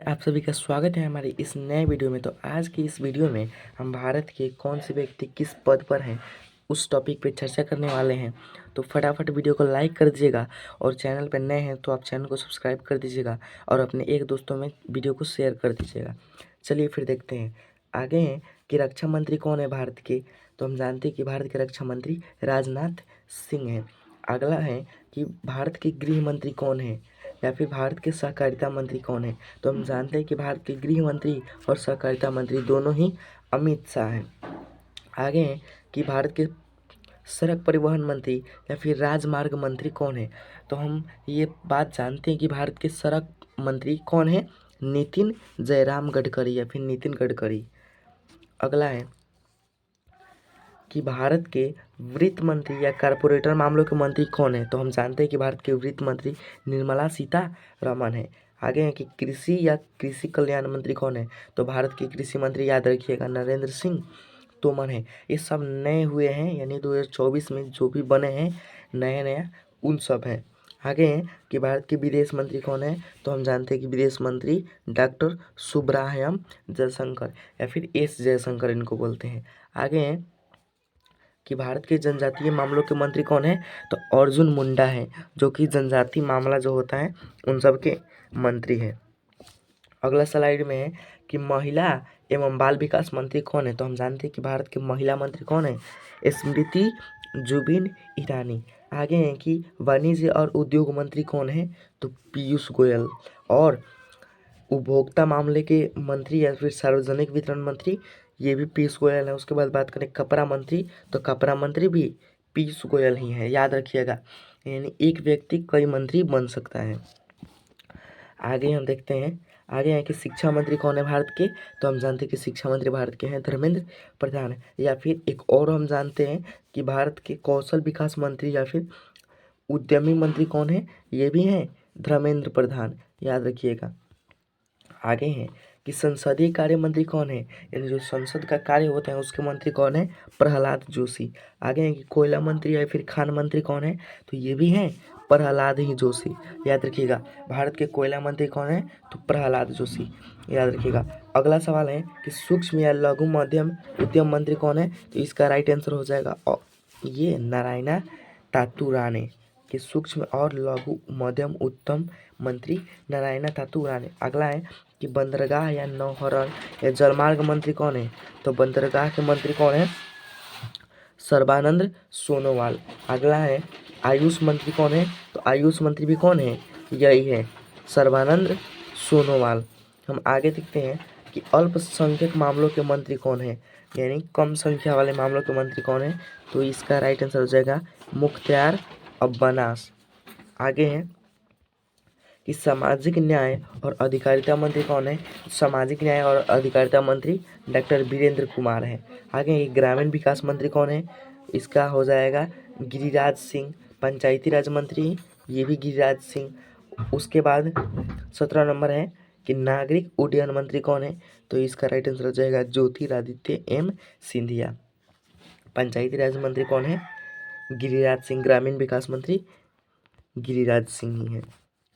आप सभी का स्वागत है हमारे इस नए वीडियो में। तो आज की इस वीडियो में हम भारत के कौन से व्यक्ति किस पद पर हैं उस टॉपिक पे चर्चा करने वाले हैं। तो फटाफट वीडियो को लाइक कर दीजिएगा और चैनल पर नए हैं तो आप चैनल को सब्सक्राइब कर दीजिएगा और अपने एक दोस्तों में वीडियो को शेयर कर दीजिएगा। चलिए फिर देखते हैं आगे हैं कि रक्षा मंत्री कौन है भारत के। तो हम जानते हैं कि भारत के रक्षा मंत्री राजनाथ सिंह हैं। अगला है कि भारत के गृह मंत्री कौन है या फिर भारत के सहकारिता मंत्री कौन है। तो हम जानते हैं कि भारत के गृह मंत्री और सहकारिता मंत्री दोनों ही अमित शाह हैं। आगे हैं कि भारत के सड़क परिवहन मंत्री या फिर राजमार्ग मंत्री कौन है। तो हम ये बात जानते हैं कि भारत के सड़क मंत्री कौन है, नितिन जयराम गडकरी या फिर नितिन गडकरी। अगला है कि भारत के वित्त मंत्री या कारपोरेटर मामलों के मंत्री कौन है। तो हम जानते हैं कि भारत के वित्त मंत्री निर्मला सीतारमण है। आगे है कि कृषि या कृषि कल्याण मंत्री कौन है। तो भारत के कृषि मंत्री याद रखिएगा नरेंद्र सिंह तोमर है। ये सब नए हुए हैं यानी 2024 में जो भी बने हैं नया नया उन सब हैं। आगे हैं कि भारत के विदेश मंत्री कौन है। तो हम जानते हैं कि विदेश मंत्री डॉक्टर सुब्रमण्यम जयशंकर या फिर एस जयशंकर इनको बोलते हैं। आगे हैं कि भारत के जनजातीय मामलों के मंत्री कौन है। तो अर्जुन मुंडा है जो कि जनजातीय मामला जो होता है उन सब के मंत्री है। अगला स्लाइड में है कि महिला एवं बाल विकास मंत्री कौन है। तो हम जानते हैं कि भारत के महिला मंत्री कौन है, स्मृति जुबिन ईरानी। आगे हैं कि वाणिज्य और उद्योग मंत्री कौन है। तो पीयूष गोयल। और उपभोक्ता मामले के मंत्री या फिर सार्वजनिक वितरण मंत्री ये भी पीयूष गोयल है। उसके बाद बात करें कपड़ा मंत्री, तो कपड़ा मंत्री भी पीयूष गोयल ही है, याद रखिएगा। यानी एक व्यक्ति कई मंत्री बन सकता है। आगे हम देखते हैं आगे है कि शिक्षा मंत्री कौन है भारत के। तो हम जानते हैं कि शिक्षा मंत्री भारत के हैं धर्मेंद्र प्रधान। या फिर एक और हम जानते हैं कि भारत के कौशल विकास मंत्री या फिर उद्यमी मंत्री कौन है, ये भी हैं धर्मेंद्र प्रधान, याद रखिएगा। आगे हैं कि संसदीय कार्य मंत्री कौन है, यानी जो संसद का कार्य होता है उसके मंत्री कौन है, प्रहलाद जोशी। आगे हैं कि कोयला मंत्री या फिर खान मंत्री कौन है। तो ये भी हैं प्रहलाद ही जोशी, याद रखिएगा। भारत के कोयला मंत्री कौन है, तो प्रहलाद जोशी, याद रखिएगा। अगला सवाल है कि सूक्ष्म या लघु मध्यम उद्यम मंत्री कौन है। तो इसका राइट आंसर हो जाएगा ये नारायणा तातुराने कि सूक्ष्म और लघु मध्यम उद्यम मंत्री नारायणा तातुराने। अगला है कि बंदरगाह या नौहरन या जलमार्ग मंत्री कौन है। तो बंदरगाह के मंत्री कौन है, सर्बानंद सोनोवाल। अगला है आयुष मंत्री कौन है। तो आयुष मंत्री भी कौन है, यही है सर्बानंद सोनोवाल। हम आगे देखते हैं कि अल्पसंख्यक मामलों के मंत्री कौन है, यानी कम संख्या वाले मामलों के मंत्री कौन है। तो इसका राइट आंसर हो जाएगा मुख्तार अब्बास। आगे है कि सामाजिक न्याय और अधिकारिता मंत्री कौन है। सामाजिक न्याय और अधिकारिता मंत्री डॉक्टर वीरेंद्र कुमार है। आगे है ग्रामीण विकास मंत्री कौन है, इसका हो जाएगा गिरिराज सिंह। पंचायती राज मंत्री ये भी गिरिराज सिंह। उसके बाद 17 नंबर है कि नागरिक उड्डयन मंत्री कौन है। तो इसका राइट आंसर हो जाएगा ज्योतिरादित्य एम सिंधिया। पंचायती राज मंत्री कौन है, गिरिराज सिंह। ग्रामीण विकास मंत्री गिरिराज सिंह ही है।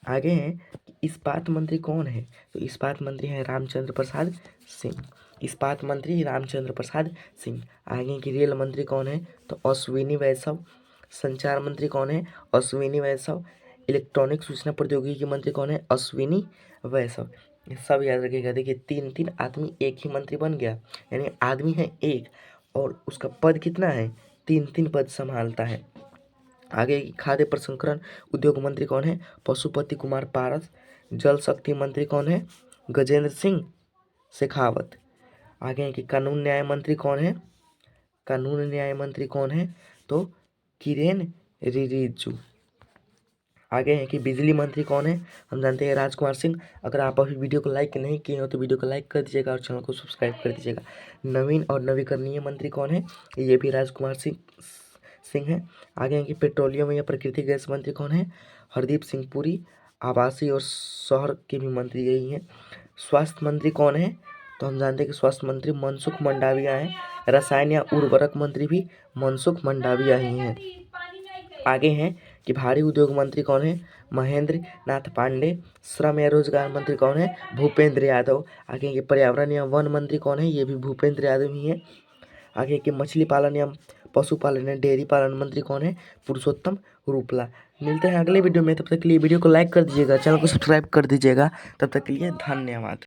आगे हैं कि इस्पात मंत्री कौन है। तो इस्पात मंत्री है रामचंद्र प्रसाद सिंह। इस्पात मंत्री रामचंद्र प्रसाद सिंह। आगे की रेल मंत्री कौन है, तो अश्विनी वैष्णव। संचार मंत्री कौन है, अश्विनी वैष्णव। इलेक्ट्रॉनिक सूचना प्रौद्योगिकी मंत्री कौन है, अश्विनी वैष्णव। ये सब याद रखिएगा। देखिए तीन तीन आदमी एक ही मंत्री बन गया, यानी आदमी है एक और उसका पद कितना है, तीन तीन पद संभालता है। आगे खाद्य प्रसंस्करण उद्योग मंत्री कौन है, पशुपति कुमार पारस। जल शक्ति मंत्री कौन है, गजेंद्र सिंह शेखावत। आगे है कि कानून न्याय मंत्री कौन है, कानून न्याय मंत्री कौन है, तो किरेन रिजिजू। आगे है कि बिजली मंत्री कौन है, हम जानते हैं राजकुमार सिंह। अगर आप अभी वीडियो को लाइक नहीं किए हो तो वीडियो को लाइक कर दीजिएगा और चैनल को सब्सक्राइब कर दीजिएगा। नवीन और नवीकरणीय मंत्री कौन है, ये भी राजकुमार सिंह है। आगे है कि पेट्रोलियम या प्राकृतिक गैस मंत्री कौन है, हरदीप सिंह पुरी। आवासीय और शहर के भी मंत्री यही हैं। स्वास्थ्य मंत्री कौन है, तो हम जानते हैं कि स्वास्थ्य मंत्री मनसुख मंडाविया हैं। रसायन या उर्वरक मंत्री भी मनसुख मंडाविया ही हैं। आगे हैं कि भारी उद्योग मंत्री कौन है, महेंद्र नाथ पांडे। श्रम या रोजगार मंत्री कौन है, भूपेंद्र यादव। आगे के पर्यावरण या वन मंत्री कौन है, ये भी भूपेंद्र यादव ही है। आगे के मछली पालन या पशुपालन या डेयरी पालन मंत्री कौन है, पुरुषोत्तम रूपला। मिलते हैं अगले वीडियो में, तब तक के लिए वीडियो को लाइक कर दीजिएगा, चैनल को सब्सक्राइब कर दीजिएगा। तब तक के लिए धन्यवाद।